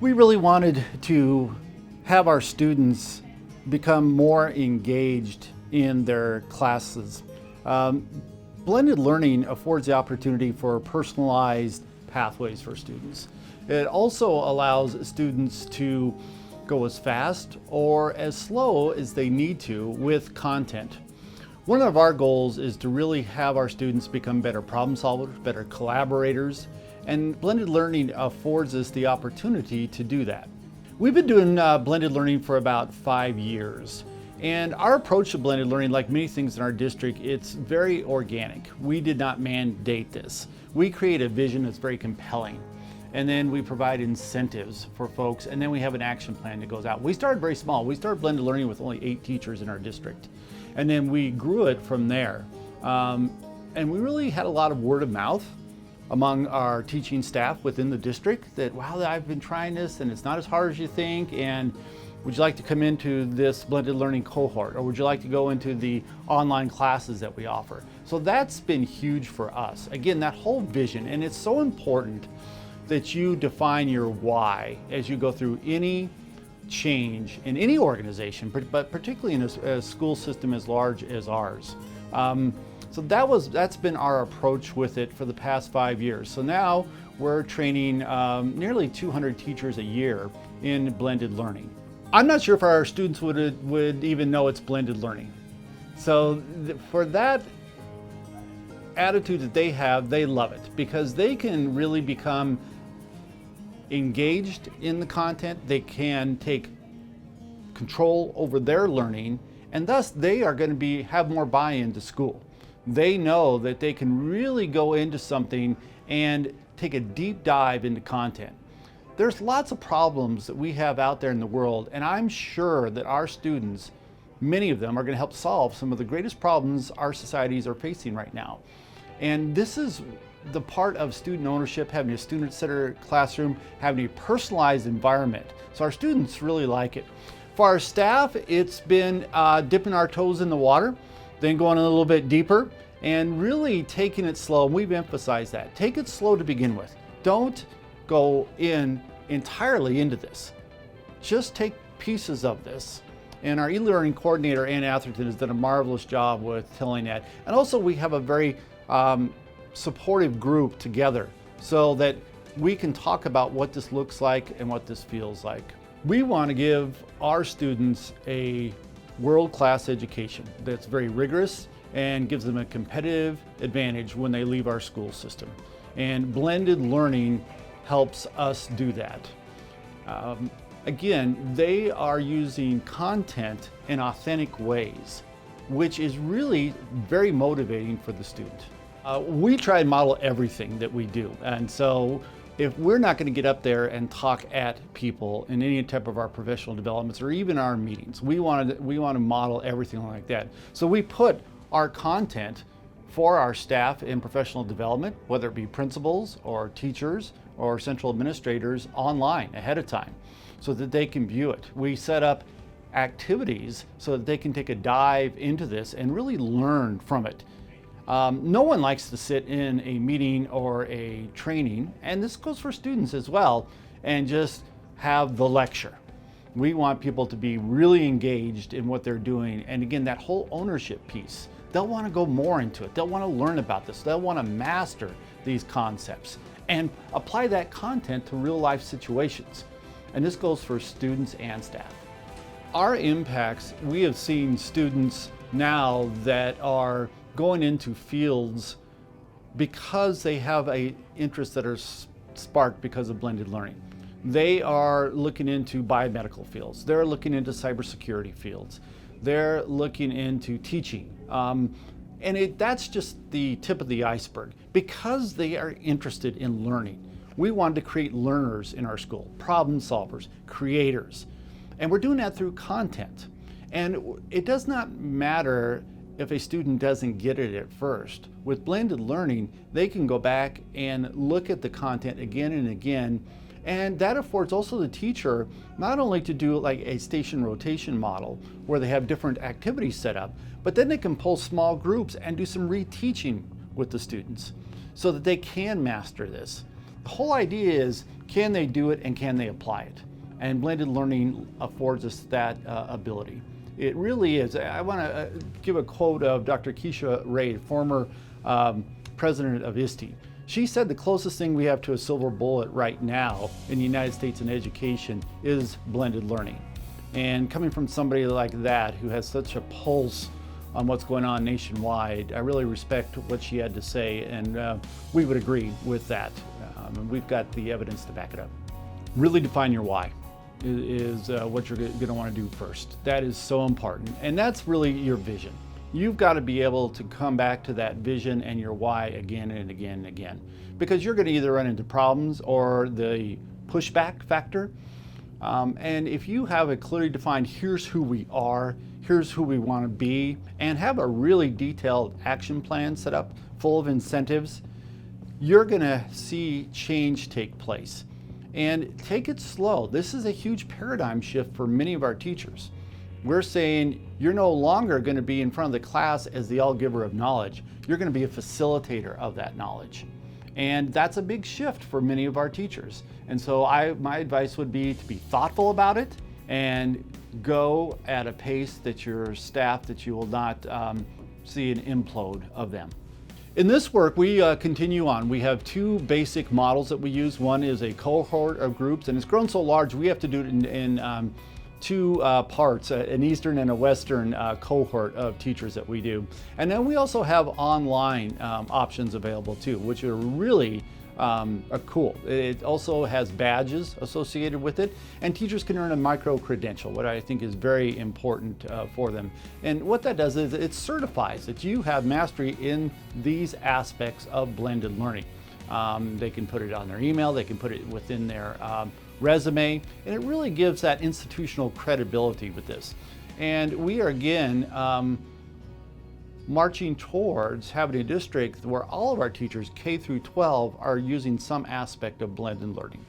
We really wanted to have our students become more engaged in their classes. Blended learning affords the opportunity for personalized pathways for students. It also allows students to go as fast or as slow as they need to with content. One of our goals is to really have our students become better problem solvers, better collaborators, and blended learning affords us the opportunity to do that. We've been doing blended learning for about 5 years. And our approach to blended learning, like many things in our district, it's very organic. We did not mandate this. We create a vision that's very compelling. And then we provide incentives for folks, and then we have an action plan that goes out. We started very small. We started blended learning with only 8 teachers in our district. And then we grew it from there. And we really had a lot of word of mouth among our teaching staff within the district that, wow, I've been trying this and it's not as hard as you think, and would you like to come into this blended learning cohort, or would you like to go into the online classes that we offer? So that's been huge for us. Again, that whole vision, and it's so important that you define your why as you go through any change in any organization, but particularly in a school system as large as ours. So that's been our approach with it for the past 5 years. So now we're training nearly 200 teachers a year in blended learning. I'm not sure if our students would even know it's blended learning. So for that attitude that they have, they love it because they can really become engaged in the content. They can take control over their learning, and thus they are going to have more buy-in to school. They know that they can really go into something and take a deep dive into content. There's lots of problems that we have out there in the world, and I'm sure that our students, many of them, are going to help solve some of the greatest problems our societies are facing right now. And this is the part of student ownership, having a student-centered classroom, having a personalized environment. So our students really like it. For our staff, it's been dipping our toes in the water, then going a little bit deeper, and really taking it slow. We've emphasized that. Take it slow to begin with. Don't go in entirely into this. Just take pieces of this. And our e-learning coordinator, Ann Atherton, has done a marvelous job with telling that. And also we have a very supportive group together so that we can talk about what this looks like and what this feels like. We want to give our students a world-class education that's very rigorous and gives them a competitive advantage when they leave our school system. And blended learning helps us do that. Again, they are using content in authentic ways, which is really very motivating for the student. We try and model everything that we do. And so if we're not going to get up there and talk at people in any type of our professional developments or even our meetings, we want to model everything like that. So we put our content for our staff in professional development, whether it be principals or teachers or central administrators, online ahead of time so that they can view it. We set up activities so that they can take a dive into this and really learn from it. No one likes to sit in a meeting or a training, and this goes for students as well, and just have the lecture. We want people to be really engaged in what they're doing, and again, that whole ownership piece. They'll want to go more into it. They'll want to learn about this. They'll want to master these concepts and apply that content to real life situations. And this goes for students and staff. Our impacts, we have seen students now that are going into fields because they have an interest that are sparked because of blended learning. They are looking into biomedical fields. They're looking into cybersecurity fields. They're looking into teaching. And that's just the tip of the iceberg. Because they are interested in learning, we wanted to create learners in our school, problem solvers, creators. And we're doing that through content. And it does not matter if a student doesn't get it at first. With blended learning, they can go back and look at the content again and again, and that affords also the teacher not only to do like a station rotation model where they have different activities set up, but then they can pull small groups and do some reteaching with the students so that they can master this. The whole idea is, can they do it and can they apply it? And blended learning affords us that ability. It really is. I want to give a quote of Dr. Keisha Ray, former president of ISTE. She said the closest thing we have to a silver bullet right now in the United States in education is blended learning. And coming from somebody like that who has such a pulse on what's going on nationwide, I really respect what she had to say, and we would agree with that. And we've got the evidence to back it up. Really define your why is what you're going to want to do first. That is so important, and that's really your vision. You've got to be able to come back to that vision and your why again and again and again, because you're going to either run into problems or the pushback factor. And if you have a clearly defined, here's who we are, here's who we want to be, and have a really detailed action plan set up full of incentives, you're going to see change take place. And take it slow. This is a huge paradigm shift for many of our teachers. We're saying you're no longer going to be in front of the class as the all-giver of knowledge. You're going to be a facilitator of that knowledge. And that's a big shift for many of our teachers. And so my advice would be to be thoughtful about it and go at a pace that your staff, that you will not see an implode of them. In this work, we continue on. We have two basic models that we use. One is a cohort of groups, and it's grown so large we have to do it in two parts, an Eastern and a Western cohort of teachers that we do. And then we also have online options available too, which are really cool. It also has badges associated with it, and teachers can earn a micro credential, what I think is very important for them. And what that does is it certifies that you have mastery in these aspects of blended learning. They can put it on their email, they can put it within their resume, and it really gives that institutional credibility with this. And we are again marching towards having a district where all of our teachers, K through 12, are using some aspect of blended learning.